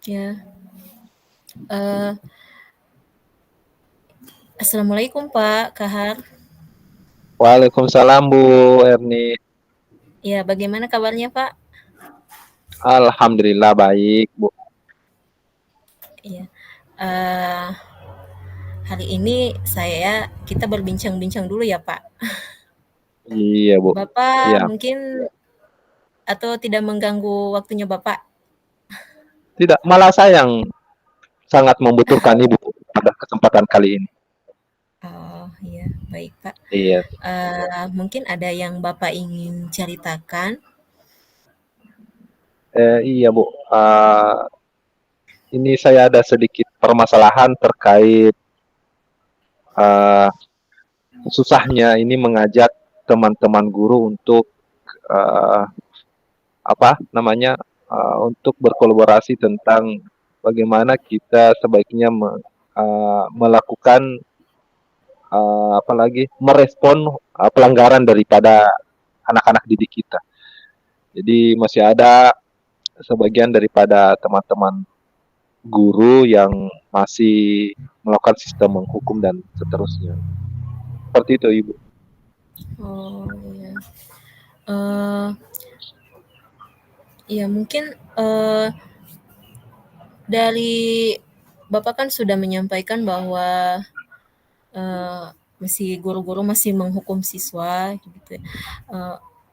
Ya, eee, assalamualaikum Pak Kahar. Waalaikumsalam Bu Erni. Ya, bagaimana kabarnya Pak? Alhamdulillah baik Bu. Iya, eee, hari ini kita berbincang-bincang dulu ya Pak. Iya Bu. Bapak Iya. mungkin atau tidak mengganggu waktunya Bapak? Tidak, malah saya yang sangat membutuhkan Ibu pada kesempatan kali ini. Oh, iya, baik Pak. Iya. Mungkin ada yang Bapak ingin ceritakan? Iya Bu. Ini saya ada sedikit permasalahan terkait eh, susahnya ini mengajak teman-teman guru untuk eh, apa namanya untuk berkolaborasi tentang bagaimana kita sebaiknya melakukan apalagi merespon pelanggaran daripada anak-anak didik kita. Jadi masih ada sebagian daripada teman-teman guru yang masih melakukan sistem menghukum dan seterusnya. Seperti itu, Ibu. Oh, iya. Eee, ya mungkin, dari Bapak kan sudah menyampaikan bahwa Eee, guru-guru masih menghukum siswa gitu ya.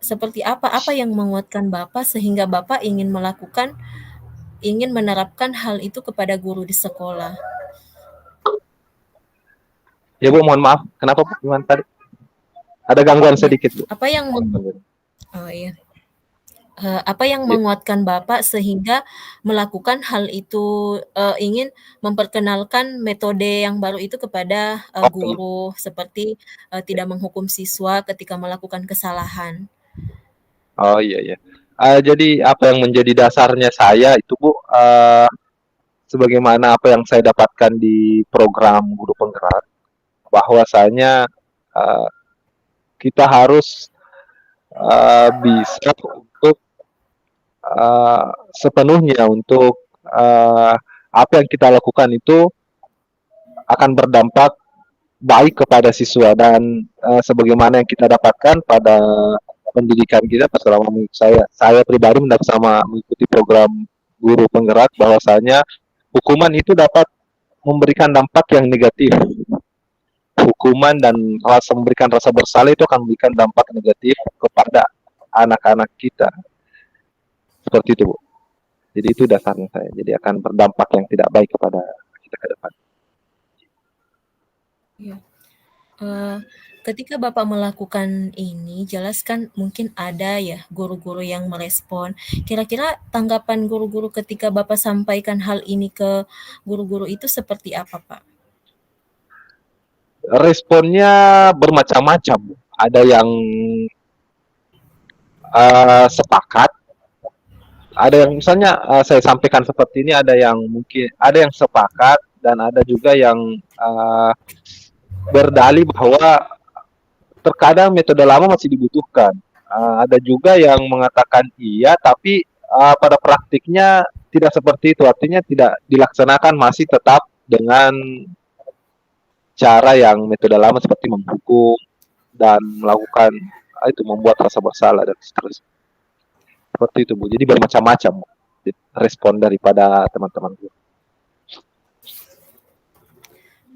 Seperti apa yang menguatkan Bapak sehingga Bapak ingin menerapkan hal itu kepada guru di sekolah? Ya Bu, mohon maaf. Kenapa Bu? Gimana tadi? Ada gangguan Ya, sedikit Bu. apa yang meng oh iya, apa yang Ya. menguatkan Bapak sehingga melakukan hal itu, ingin memperkenalkan metode yang baru itu kepada, Oh, iya. guru seperti, tidak menghukum siswa ketika melakukan kesalahan? Oh iya ya. Jadi apa yang menjadi dasarnya saya itu Bu, sebagaimana apa yang saya dapatkan di program guru penggerak, bahwasanya uh, kita harus bisa untuk sepenuhnya untuk apa yang kita lakukan itu akan berdampak baik kepada siswa dan sebagaimana yang kita dapatkan pada pendidikan kita selama saya pribadi mengikuti program guru penggerak bahwasanya hukuman itu dapat memberikan dampak yang negatif. Hukuman dan memberikan rasa bersalah itu akan memberikan dampak negatif kepada anak-anak kita. Seperti itu, Bu. Jadi itu dasarnya saya. Jadi akan berdampak yang tidak baik kepada kita ke depan. Iya. Eee, Ketika Bapak melakukan ini, jelas kan mungkin ada ya guru-guru yang merespon. Kira-kira tanggapan guru-guru ketika Bapak sampaikan hal ini ke guru-guru itu seperti apa, Pak? Responnya bermacam-macam. Ada yang sepakat, ada yang misalnya saya sampaikan seperti ini, ada yang mungkin ada yang sepakat dan ada juga yang berdalih bahwa terkadang metode lama masih dibutuhkan. Ada juga yang mengatakan iya, tapi pada praktiknya tidak seperti itu. Artinya tidak dilaksanakan, masih tetap dengan cara yang metode lama seperti menghukum dan melakukan itu membuat rasa bersalah dan seterusnya. Seperti itu Bu. Jadi bermacam-macam respon daripada teman-teman.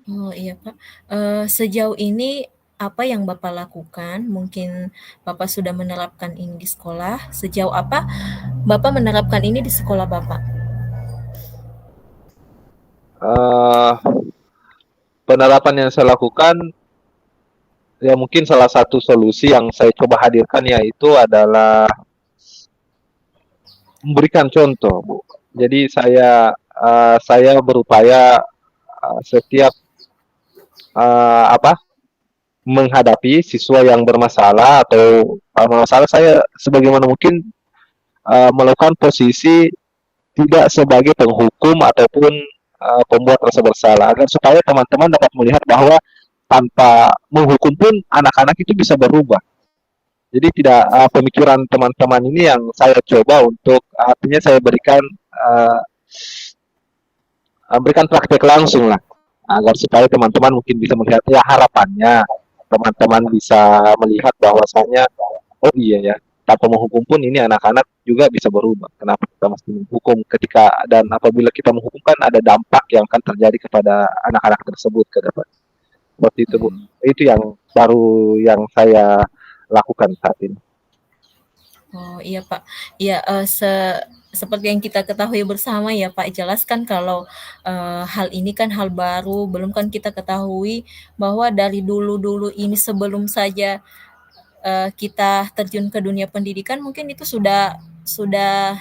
Oh, iya, Pak. Sejauh ini apa yang Bapak lakukan? Mungkin Bapak sudah menerapkan ini di sekolah, sejauh apa Bapak menerapkan ini di sekolah Bapak? Uh, Penerapan yang saya lakukan ya mungkin salah satu solusi yang saya coba hadirkan yaitu adalah memberikan contoh, Bu. Jadi saya berupaya setiap apa menghadapi siswa yang bermasalah atau masalah, saya sebagaimana mungkin melakukan posisi tidak sebagai penghukum ataupun pembuat rasa bersalah agar supaya teman-teman dapat melihat bahwa tanpa menghukum pun anak-anak itu bisa berubah. Jadi tidak pemikiran teman-teman ini yang saya coba untuk artinya saya berikan uh, berikan praktek langsung lah, agar supaya teman-teman mungkin bisa melihat ya, harapannya teman-teman bisa melihat bahwasanya oh iya ya, tanpa menghukum pun ini anak-anak juga bisa berubah. Kenapa kita mesti menghukum ketika dan apabila kita menghukum kan ada dampak yang akan terjadi kepada anak-anak tersebut ke depan. Seperti itu Bu. Hmm. Itu yang baru yang saya lakukan saat ini. Oh iya Pak, iya seperti yang kita ketahui bersama ya Pak, jelaskan kalau hal ini kan hal baru, belum kan kita ketahui bahwa dari dulu-dulu ini sebelum saja kita terjun ke dunia pendidikan mungkin itu sudah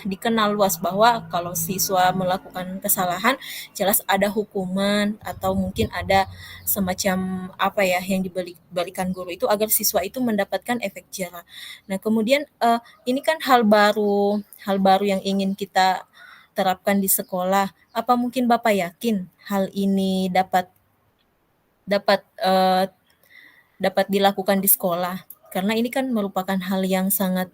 dikenal luas bahwa kalau siswa melakukan kesalahan jelas ada hukuman atau mungkin ada semacam apa ya yang diberikan guru itu agar siswa itu mendapatkan efek jerah. Nah, kemudian ini kan hal baru yang ingin kita terapkan di sekolah. Apa mungkin Bapak yakin hal ini dapat dapat eh, dapat dilakukan di sekolah? Karena ini kan merupakan hal yang sangat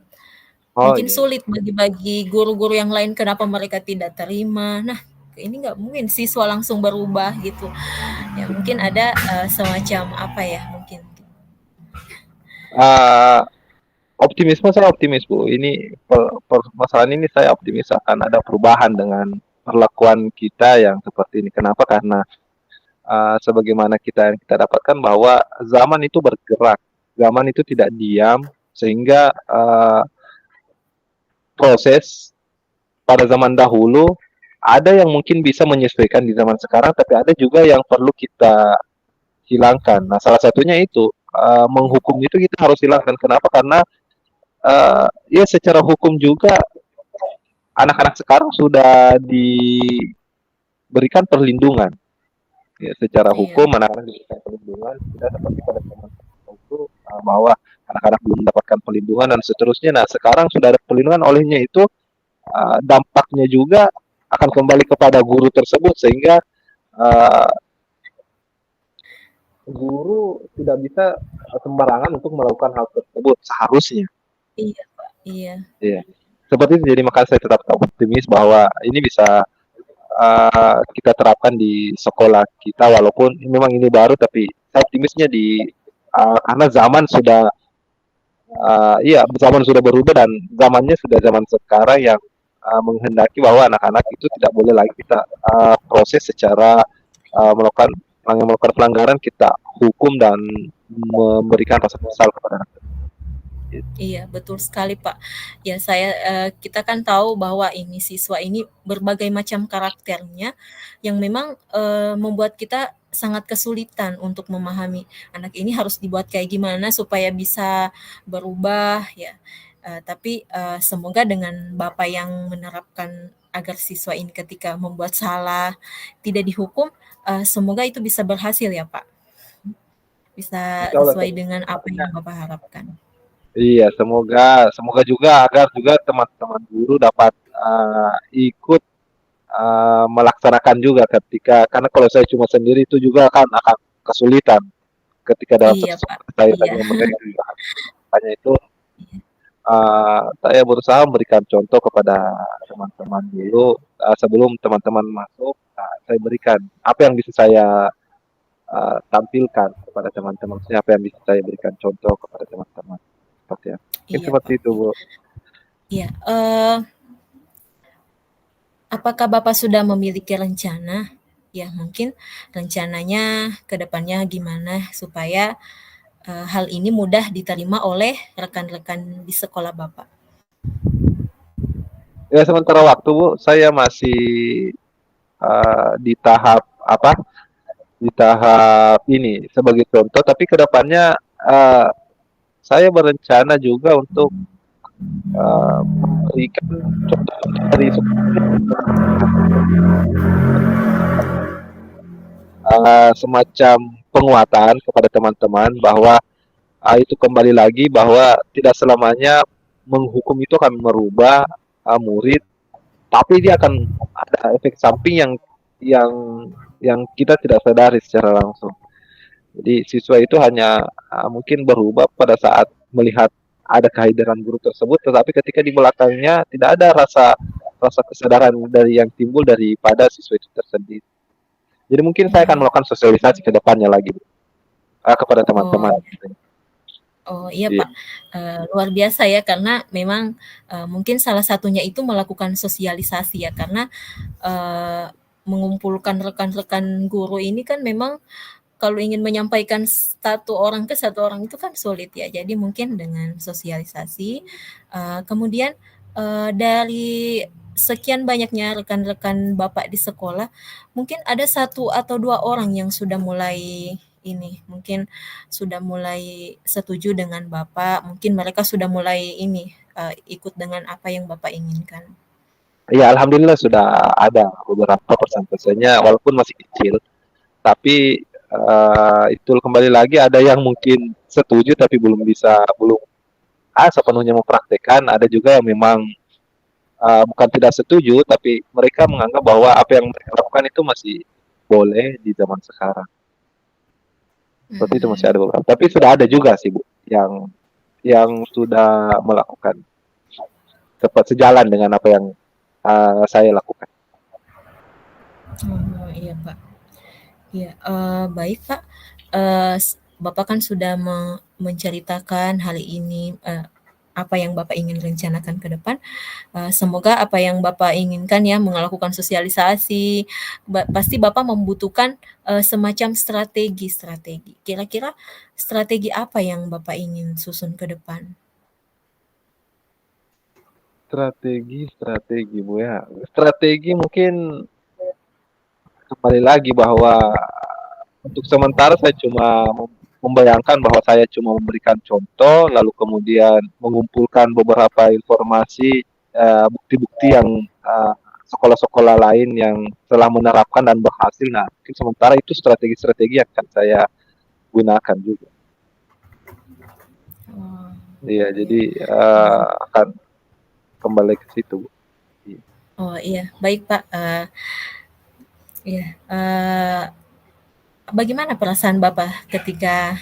Oh mungkin iya, iya. sulit bagi guru-guru yang lain kenapa mereka tidak terima. Nah, ini nggak mungkin siswa langsung berubah gitu. Ya mungkin ada semacam apa ya mungkin. Uh, Optimisme saya optimis Bu. Ini permasalahan ini saya optimis akan ada perubahan dengan perlakuan kita yang seperti ini. Kenapa? Karena sebagaimana kita yang kita dapatkan bahwa zaman itu bergerak, zaman itu tidak diam, sehingga proses pada zaman dahulu ada yang mungkin bisa menyesuaikan di zaman sekarang, tapi ada juga yang perlu kita hilangkan. Nah, salah satunya itu menghukum itu kita harus hilangkan. Kenapa? Karena ya secara hukum juga anak-anak sekarang sudah diberikan perlindungan. Ya, secara Iya, hukum anak-anak diberikan perlindungan, tidak seperti pada zaman itu bahwa anak-anak belum mendapatkan perlindungan dan seterusnya. Nah, sekarang sudah ada perlindungan, olehnya itu dampaknya juga akan kembali kepada guru tersebut sehingga uh, guru tidak bisa sembarangan untuk melakukan hal tersebut seharusnya. iya Pak, iya, Iya. Seperti itu, jadi makanya saya tetap optimis bahwa ini bisa kita terapkan di sekolah kita walaupun memang ini baru tapi saya optimisnya di karena zaman sudah iya zaman sudah berubah dan zamannya sudah zaman sekarang yang menghendaki bahwa anak-anak itu tidak boleh lagi kita proses secara melakukan yang melakukan pelanggaran kita hukum dan memberikan rasa kesal kepada anak. iya betul sekali Pak. Ya kita kan tahu bahwa ini siswa ini berbagai macam karakternya yang memang membuat kita sangat kesulitan untuk memahami anak ini harus dibuat kayak gimana supaya bisa berubah ya. Tapi semoga dengan Bapak yang menerapkan agar siswa ini ketika membuat salah tidak dihukum, semoga itu bisa berhasil ya Pak. Bisa Insya Allah. sesuai dengan apa yang Bapak harapkan. Iya, semoga semoga juga agar juga teman-teman guru dapat ikut melaksanakan juga ketika karena kalau saya cuma sendiri itu juga akan kesulitan ketika dalam Iya satu Pak, sekolah saya iya, tadi mereka juga hanya itu saya berusaha memberikan contoh kepada teman-teman dulu sebelum teman-teman masuk saya berikan apa yang bisa saya tampilkan kepada teman-teman apa yang bisa saya berikan contoh kepada teman-teman seperti apa mungkin iya seperti Pak. itu Bu. Iya, apakah Bapak sudah memiliki rencana? Ya, mungkin rencananya ke depannya gimana supaya hal ini mudah diterima oleh rekan-rekan di sekolah Bapak? Ya sementara waktu Bu saya masih di tahap apa di tahap ini sebagai contoh tapi kedepannya saya berencana juga untuk memberikan contoh dari semacam penguatan kepada teman-teman bahwa itu kembali lagi bahwa tidak selamanya menghukum itu akan merubah murid tapi dia akan ada efek samping yang yang kita tidak sadari secara langsung. Jadi siswa itu hanya mungkin berubah pada saat melihat ada kehadiran guru tersebut, tetapi ketika di belakangnya tidak ada rasa rasa kesadaran dari yang timbul daripada siswa itu tersendiri. Jadi mungkin saya akan Mmm, melakukan sosialisasi ke depannya lagi, kepada oh teman-teman. oh iya, Iya, Pak, luar biasa ya karena memang, mungkin salah satunya itu melakukan sosialisasi ya karena, eee, mengumpulkan rekan-rekan guru ini kan memang kalau ingin menyampaikan satu orang ke satu orang itu kan sulit ya. Jadi mungkin dengan sosialisasi, kemudian, dari sekian banyaknya rekan-rekan Bapak di sekolah, mungkin ada satu atau 2 orang yang sudah mulai ini, mungkin sudah mulai setuju dengan Bapak, mungkin mereka sudah mulai ini, ikut dengan apa yang Bapak inginkan. iya, alhamdulillah sudah ada beberapa persentasenya walaupun masih kecil, tapi itu kembali lagi ada yang mungkin setuju tapi belum sepenuhnya mempraktekkan, ada juga yang memang bukan tidak setuju tapi mereka menganggap bahwa apa yang mereka lakukan itu masih boleh di zaman sekarang. Seperti itu masih Mhm, ada beberapa. Tapi sudah ada juga sih Bu yang sudah melakukan tepat sejalan dengan apa yang saya lakukan. oh iya, Pak. Iya, baik Pak, Bapak kan sudah menceritakan hal ini, apa yang Bapak ingin rencanakan ke depan, semoga apa yang Bapak inginkan ya melakukan sosialisasi, pasti Bapak membutuhkan, semacam strategi-strategi. Kira-kira strategi apa yang Bapak ingin susun ke depan? Strategi Bu ya. Strategi mungkin kembali lagi bahwa untuk sementara saya cuma membayangkan bahwa saya cuma memberikan contoh, lalu kemudian mengumpulkan beberapa informasi, bukti-bukti yang sekolah-sekolah lain yang telah menerapkan dan berhasil. Nah, mungkin sementara itu strategi-strategi yang akan saya gunakan juga. Oh, Iya, iya, jadi akan kembali ke situ. Iya. oh iya, baik Pak, iya, bagaimana perasaan Bapak ketika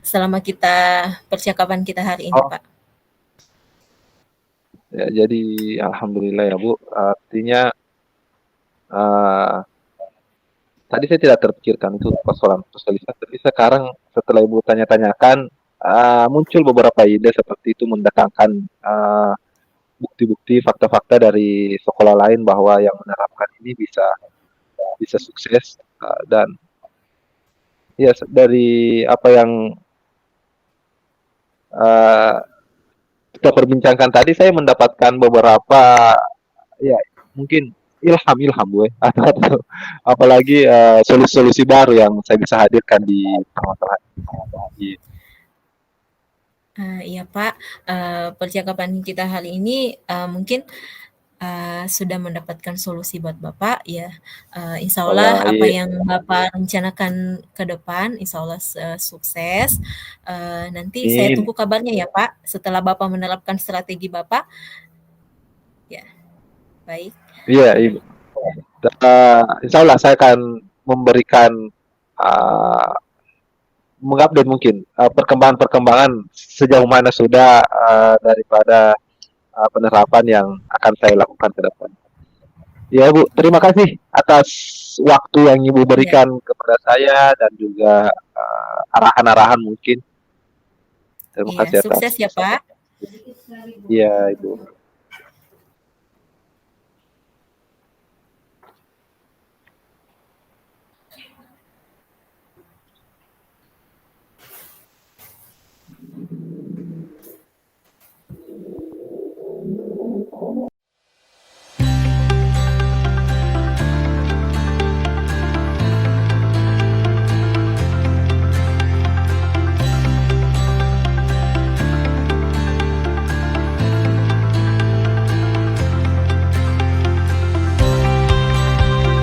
selama percakapan kita hari ini, Oh, Pak? ya, jadi alhamdulillah ya Bu. Artinya uh, tadi saya tidak terpikirkan itu persoalan sosialisasi. Tapi sekarang setelah Ibu tanya-tanyakan, muncul beberapa ide seperti itu mendatangkan bukti-bukti, fakta-fakta dari sekolah lain bahwa yang menerapkan ini bisa bisa sukses dan ya dari apa yang uh, kita perbincangkan tadi saya mendapatkan beberapa ya mungkin ilham-ilham gue atau apalagi solusi-solusi baru yang saya bisa hadirkan di tengah-tengah. Iya. Iya Pak, percakapan kita hari ini, mungkin, sudah mendapatkan solusi buat Bapak ya, Oh ya, insyaallah apa iya. yang Bapak rencanakan ke depan insyaallah sukses, nanti saya Amin. tunggu kabarnya ya Pak, setelah Bapak menerapkan strategi Bapak, ya baik. Iya, iya. Insya Allah saya akan memberikan uh, mengupdate mungkin perkembangan-perkembangan sejauh mana sudah daripada penerapan yang akan saya lakukan ke depan. Ya Bu, terima kasih atas waktu yang Ibu Iya, berikan kepada saya dan juga arahan-arahan mungkin. Terima iya kasih atas. sukses ya Pak. Iya Ibu.